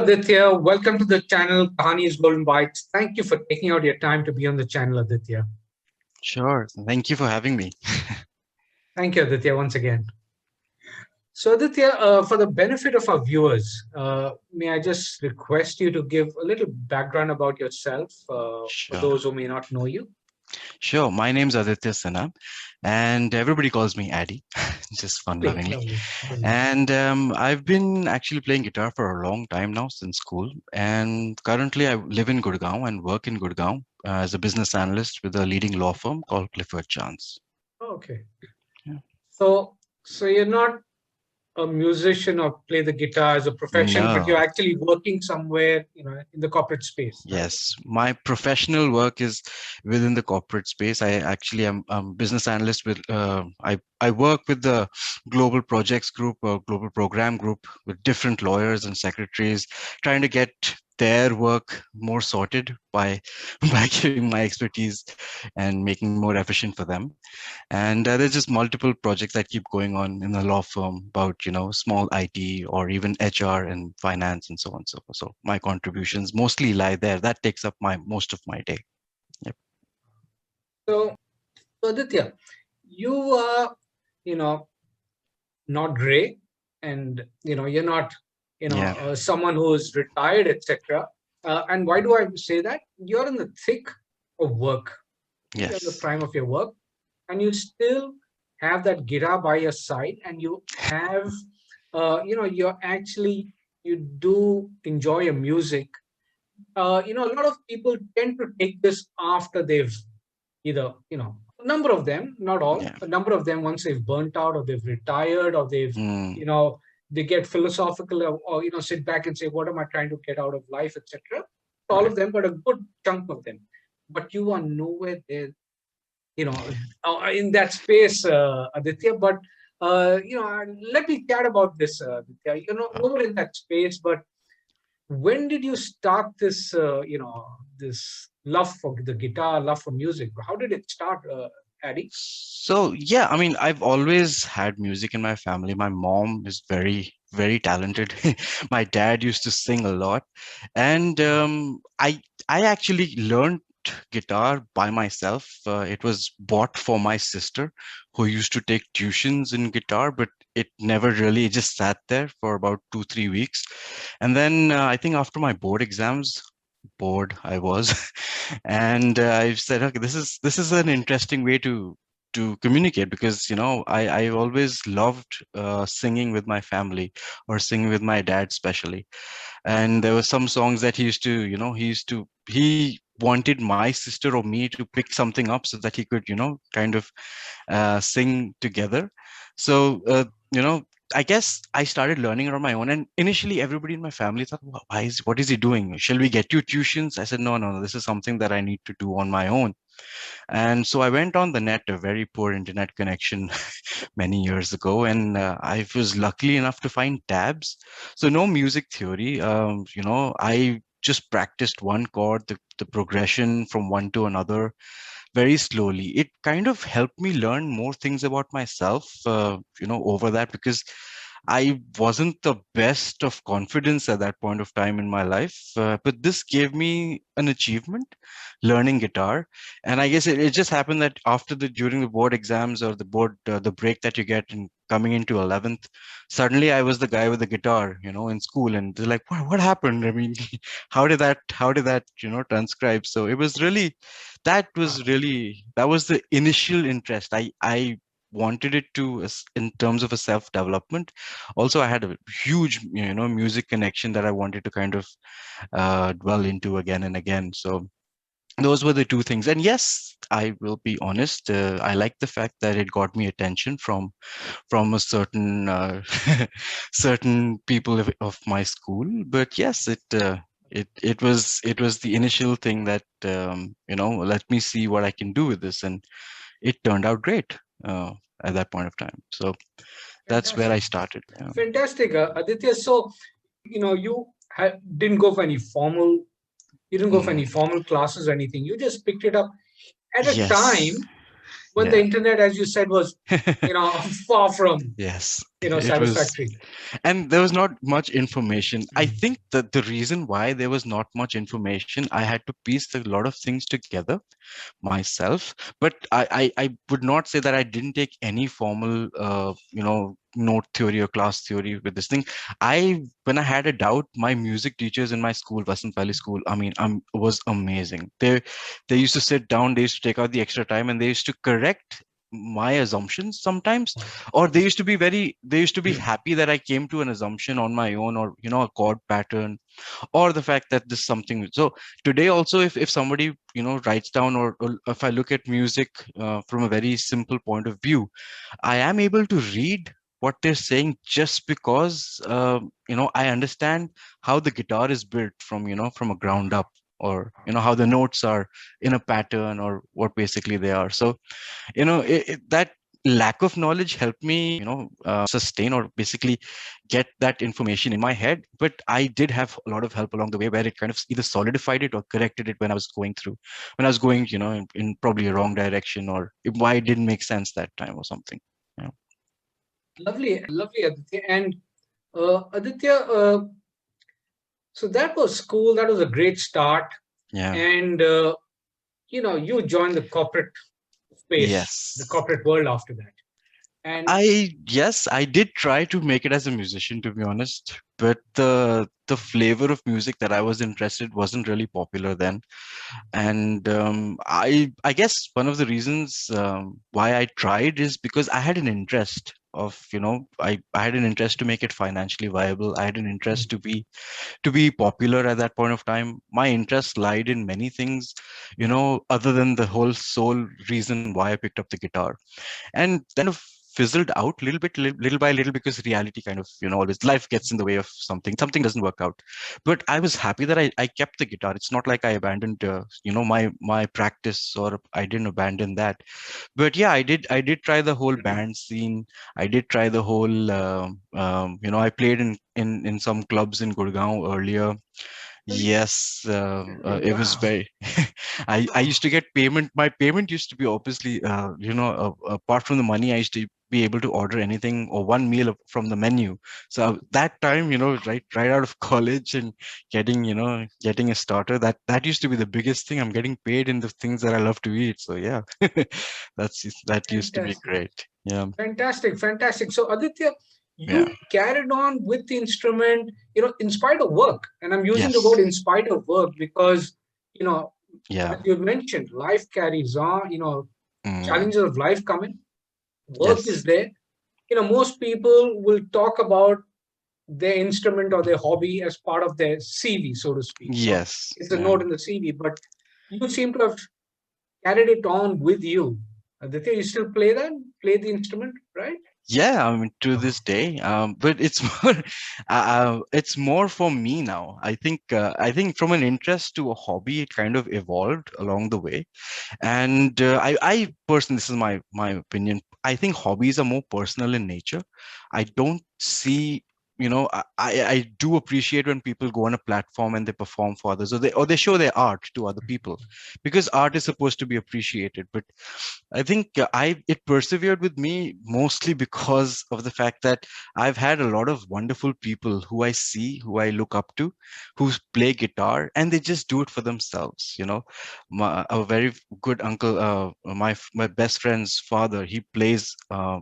Aditya. Welcome to the channel Kahanis Golden Bytes. Thank you for taking out your time to be on the channel, Aditya. Sure. Thank you for having me. Thank you, Aditya, once again. So, Aditya, for the benefit of our viewers, may I just request you to give a little background about yourself for Sure. those who may not know you? Sure. My name's Aditya Sinha, and everybody calls me Addy, just fun Lovely, lovingly. lovely, lovely. And I've been actually playing guitar for a long time now, since school. And currently, I live in Gurgaon and work in Gurgaon as a business analyst with a leading law firm called Clifford Chance. Okay. Yeah. So you're not a musician or play the guitar as a profession, but you're No. actually working somewhere, in the corporate space, right? Yes, my professional work is within the corporate space. I actually am business analyst with I work with the global projects group or global program group with different lawyers and secretaries, trying to get their work more sorted by by giving my expertise and making more efficient for them. And there's just multiple projects that keep going on in the law firm about, small IT or even HR and finance and so on and so forth. So my contributions mostly lie there. That takes up my most of my day. Yep. So, Aditya, you are, you know, not gray, and you're not, Yeah. someone who's retired, etc. And why do I say that? You're in the thick of work. You're in the Yes. prime of your work, and you still have that guitar by your side, and you have, you're actually you do enjoy your music. A lot of people tend to take this after they've either a number of them, not all, Yeah. a number of them, once they've burnt out or they've retired or they've Mm, you know they get philosophical, or sit back and say, what am I trying to get out of life, etc. All right. of them, but a good chunk of them. But you are nowhere there, in that space, Aditya. But let me chat about this, Aditya. You're in that space, but when did you start this this love for the guitar, love for music? How did it start, Addy? So yeah, I mean, I've always had music in my family. My mom is very, very talented. My dad used to sing a lot, and I actually learned guitar by myself. It was bought for my sister, who used to take tuitions in guitar, but it never really, it just sat there for about 2, 3 weeks. And then I think after my board exams, bored I was, and I said, okay, this is an interesting way to communicate, because I always loved singing with my family, or singing with my dad especially. And there were some songs that he wanted my sister or me to pick something up so that he could kind of sing together. So I guess I started learning it on my own. And initially, everybody in my family thought, what is he doing? Shall we get you tuitions? I said, no, no, no, this is something that I need to do on my own. And so I went on the net, a very poor internet connection many years ago, and I was lucky enough to find tabs. So no music theory. I just practiced one chord, the progression from one to another, very slowly. It kind of helped me learn more things about myself, over that, because I wasn't the best of confidence at that point of time in my life. But this gave me an achievement, learning guitar. And I guess it just happened that during the board exams, or the break that you get in coming into 11th, suddenly I was the guy with the guitar, in school. And they're like, what happened? I mean, how did that, transcribe? So it was really, that was the initial interest. I wanted it to, in terms of a self development. Also, I had a huge music connection that I wanted to kind of dwell into again and again. So those were the two things. And yes, I will be honest, I like the fact that it got me attention from a certain certain people of my school. But yes, it was the initial thing that let me see what I can do with this, and it turned out great at that point of time. So that's where I Fantastic, started. Yeah. fantastic, Aditya. So you didn't go for any formal. You didn't go for any Mm, formal classes or anything. You just picked it up at a yes. time when the Yeah. internet, as you said, was far from Yes. It was, satisfactory. and there was not much information. I Mm. think that the reason why there was not much information, I had to piece a lot of things together myself. But I would not say that I didn't take any formal note theory or class theory with this thing. When I had a doubt, my music teachers in my school, Vasant Valley School, I mean, was amazing. They used to sit down, they used to take out the extra time, and they used to correct my assumptions sometimes. Wow. Or they used to be happy that I came to an assumption on my own, or a chord pattern, or the fact that this something. So today also, if somebody writes down, or if I look at music from a very simple point of view, I am able to read what they're saying, just because I understand how the guitar is built from a ground up, or how the notes are in a pattern, or what basically they are. So that lack of knowledge helped me sustain, or basically get that information in my head. But I did have a lot of help along the way, where it kind of either solidified it or corrected it when I was going in probably a wrong direction, or why it didn't make sense that time or something. Yeah. Lovely, lovely, Aditya. And Aditya, so that was school. That was a great start. Yeah. And you joined the corporate space, the Yes. corporate world after that. And Yes, I did try to make it as a musician, to be honest, but the flavor of music that I was interested wasn't really popular then. And I guess one of the reasons why I tried is because I had an interest of I had an interest to make it financially viable. I had an interest to be popular at that point of time. My interest lied in many things, other than the whole sole reason why I picked up the guitar. And then of fizzled out a little bit, little by little, because reality kind of always, life gets in the way of something doesn't work out. But I was happy that I kept the guitar. It's not like I abandoned my practice, or I didn't abandon that. But yeah, I did try the whole band scene. I did try the whole I played in some clubs in Gurgaon earlier. Yes, it was wow, very. I used to get payment. My payment used to be obviously, apart from the money, I used to be able to order anything or one meal from the menu. So that time, right out of college and getting a starter, that used to be the biggest thing. I'm getting paid in the things that I love to eat. So yeah, that used to be fantastic. great. Yeah, Fantastic, fantastic. So, Aditya, yeah, you carried on with the instrument, in spite of work. And I'm using the yes, word in spite of work because, you know, yeah, as you mentioned, life carries on, mm, challenges of life come in, work yes, is there. Most people will talk about their instrument or their hobby as part of their CV, so to speak. yes, It's a yeah. note in the CV, but you seem to have carried it on with you. Aditya, you still play the instrument, right? Yeah, I mean, to this day, but it's it's more for me now. I think from an interest to a hobby, it kind of evolved along the way. And I personally, this is my opinion. I think hobbies are more personal in nature. I don't see, I do appreciate when people go on a platform and they perform for others, or they show their art to other people, because art is supposed to be appreciated. But I think it persevered with me mostly because of the fact that I've had a lot of wonderful people who I see, who I look up to, who play guitar, and they just do it for themselves. A very good uncle, my best friend's father, he plays, a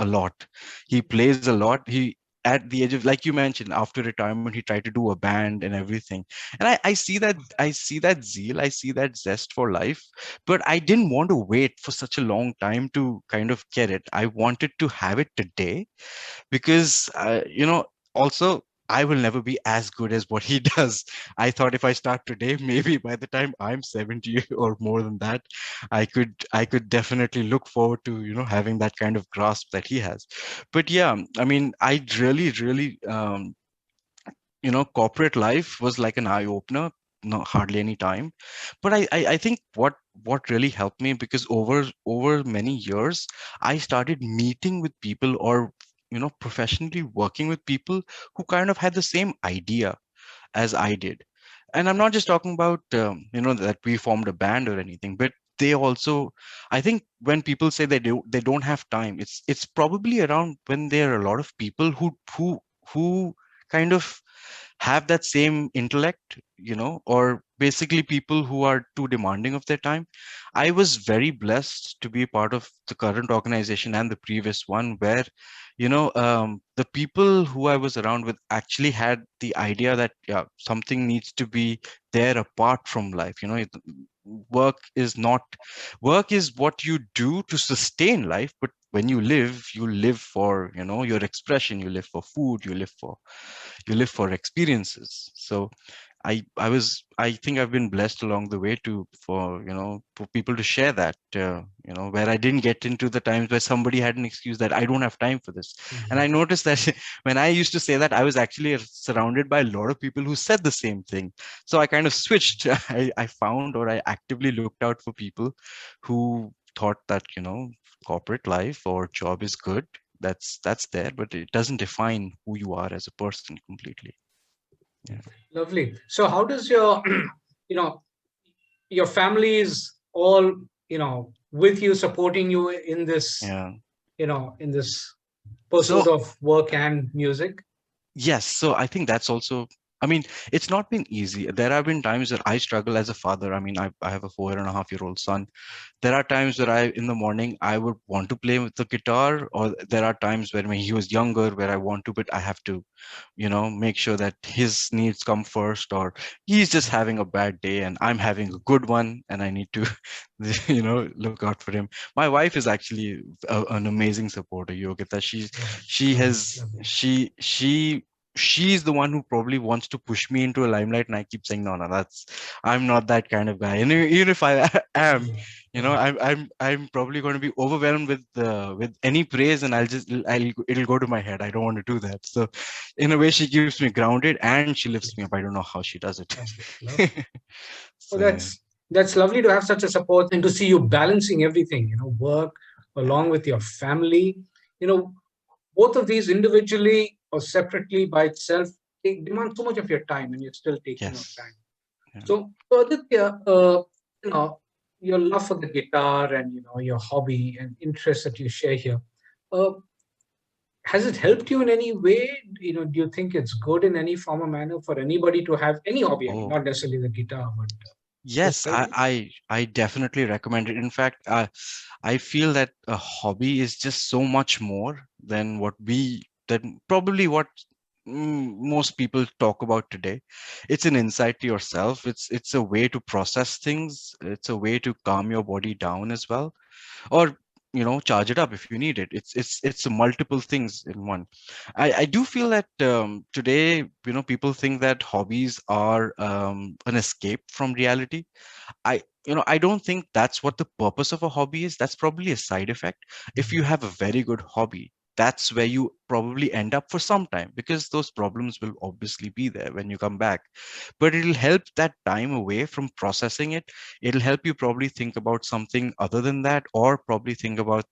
lot. He plays a lot. He At the age of, like you mentioned, after retirement, he tried to do a band and everything. And I see that zeal, I see that zest for life. But I didn't want to wait for such a long time to kind of get it. I wanted to have it today, because also, I will never be as good as what he does. I thought if I start today, maybe by the time I'm 70 or more than that, I could definitely look forward to having that kind of grasp that he has. But yeah, I mean, I really, really, corporate life was like an eye opener. Not hardly any time, but I think what really helped me, because over many years, I started meeting with people, or professionally working with people who kind of had the same idea as I did. And I'm not just talking about that we formed a band or anything, but they also, I think when people say they don't have time, it's probably around when there are a lot of people who kind of have that same intellect, or basically people who are too demanding of their time. I was very blessed to be a part of the current organization and the previous one, where the people who I was around with actually had the idea that, yeah, something needs to be there apart from life. Work is not work is what you do to sustain life, but when you live for, your expression, you live for food, you live for experiences. So I think I've been blessed along the way to for for people to share that, where I didn't get into the times where somebody had an excuse that I don't have time for this. And I noticed that when I used to say that, I was actually surrounded by a lot of people who said the same thing. So I kind of switched. I found, or I actively looked out for people who thought that, corporate life or job is good. That's there, but it doesn't define who you are as a person completely. Yeah. Lovely. So how does your, you know, your family is all, with you, supporting you in this, Yeah. in this So pursuit of work and music? yes, so I think that's also, I mean, it's not been easy. There have been times that I struggle as a father. I mean, I have a 4.5-year-old son. There are times where in the morning, I would want to play with the guitar, or there are times when he was younger where I want to, but I have to, make sure that his needs come first, or he's just having a bad day and I'm having a good one and I need to, look out for him. My wife is actually an amazing supporter, Yogita. Lovely, She lovely, has, lovely. she's the one who probably wants to push me into a limelight, and I keep saying, no, no, I'm not that kind of guy. And even if I am, Yeah, yeah, I'm probably going to be overwhelmed with any praise, and it'll go to my head. I don't want to do that. So in a way, she keeps me grounded and she lifts me up. I don't know how she does it. lovely, lovely. Well, So yeah. that's lovely to have such a support and to see you balancing everything, work along with your family. You know, both of these individually or separately by itself, they demand so much of your time, and you're still taking your Yes. time. Yeah. So Aditya, you know, your love for the guitar and your hobby and interests that you share here, uh, has it helped you in any way? Do you think it's good in any form or manner for anybody to have any hobby? I mean, Oh, not necessarily the guitar, but does yes, it help you? I definitely recommend it. In fact, I feel that a hobby is just so much more than probably what most people talk about today. It's an insight to yourself. It's a way to process things. It's a way to calm your body down as well, or charge it up if you need it. It's multiple things in one. I do feel that today, people think that hobbies are an escape from reality. I don't think that's what the purpose of a hobby is. That's probably a side effect. If you have a very good hobby, that's where you probably end up for some time, because those problems will obviously be there when you come back. But it'll help that time away from processing it. It'll help you probably think about something other than that, or probably think about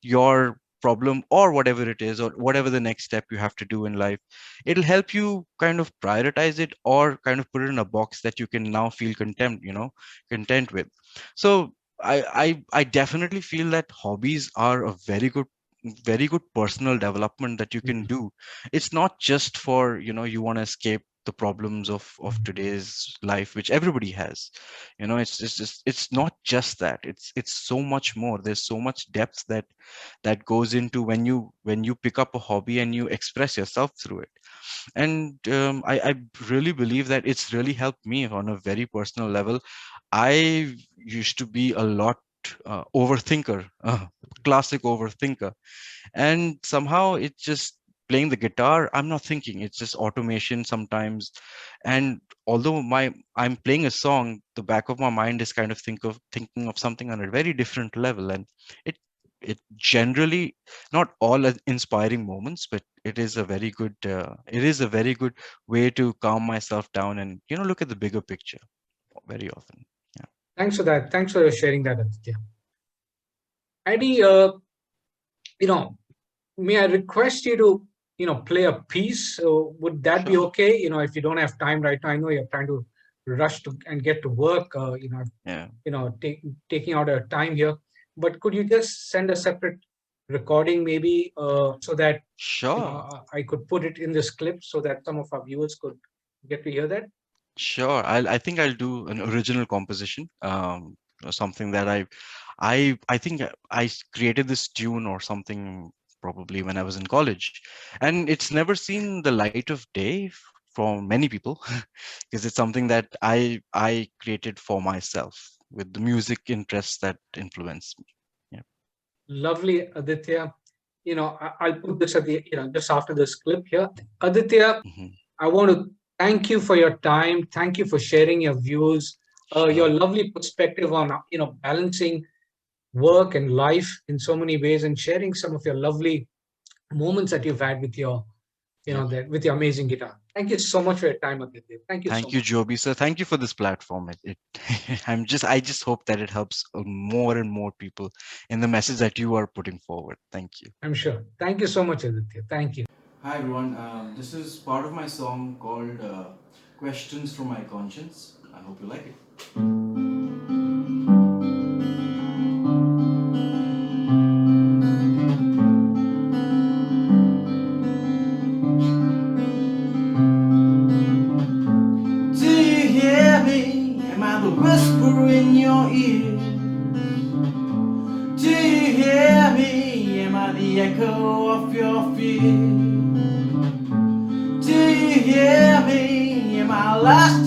your problem or whatever it is, or whatever the next step you have to do in life. It'll help you kind of prioritize it, or kind of put it in a box that you can now feel content with. So I definitely feel that hobbies are a very good personal development that you can Mhm, do. It's not just for, you want to escape the problems of mhm, today's life, which everybody has. It's not just that. It's so much more. There's so much depth that goes into when you pick up a hobby and you express yourself through it. And I really believe that it's really helped me on a very personal level. I used to be a lot overthinker, classic overthinker, and somehow it's just playing the guitar. I'm not thinking, it's just automation sometimes. And although I'm playing a song, the back of my mind is kind of thinking of something on a very different level. And it it generally, not all are inspiring moments, but it is a very good way to calm myself down and look at the bigger picture very often. Yeah. thanks for that. Thanks for sharing that, Aditya. Adi, you know, may I request you to, play a piece? Would that be Sure. okay? If you don't have time right now, I know you're trying to rush to and get to work. Yeah. Taking out a time here. But could you just send a separate recording, maybe, so that Sure. I could put it in this clip so that some of our viewers could get to hear that? Sure. I think I'll do an original composition. Or something that I think created this tune or something probably when I was in college, and it's never seen the light of day for many people because it's something that I created for myself with the music interests that influenced me. Yeah. Lovely, Aditya. I'll put this at the, just after this clip here. Aditya, Hmm. I want to thank you for your time. Thank you for sharing your views, your Sure. lovely perspective on, balancing work and life in so many ways, and sharing some of your lovely moments that you've had with your, Yeah. with your amazing guitar. Thank you so much for your time, Aditya. Thank you so Thank you, much. Joby sir. Thank you for this platform. I just hope that it helps more and more people in the message that you are putting forward. Thank you. I'm sure. Thank you so much, Aditya. Thank you. Hi everyone, this is part of my song called Questions from My Conscience. I hope you like it. Do you hear me? Am I the whisper in your ear? Do you hear me? Am I the echo of your fear? Do you hear me? Am I lost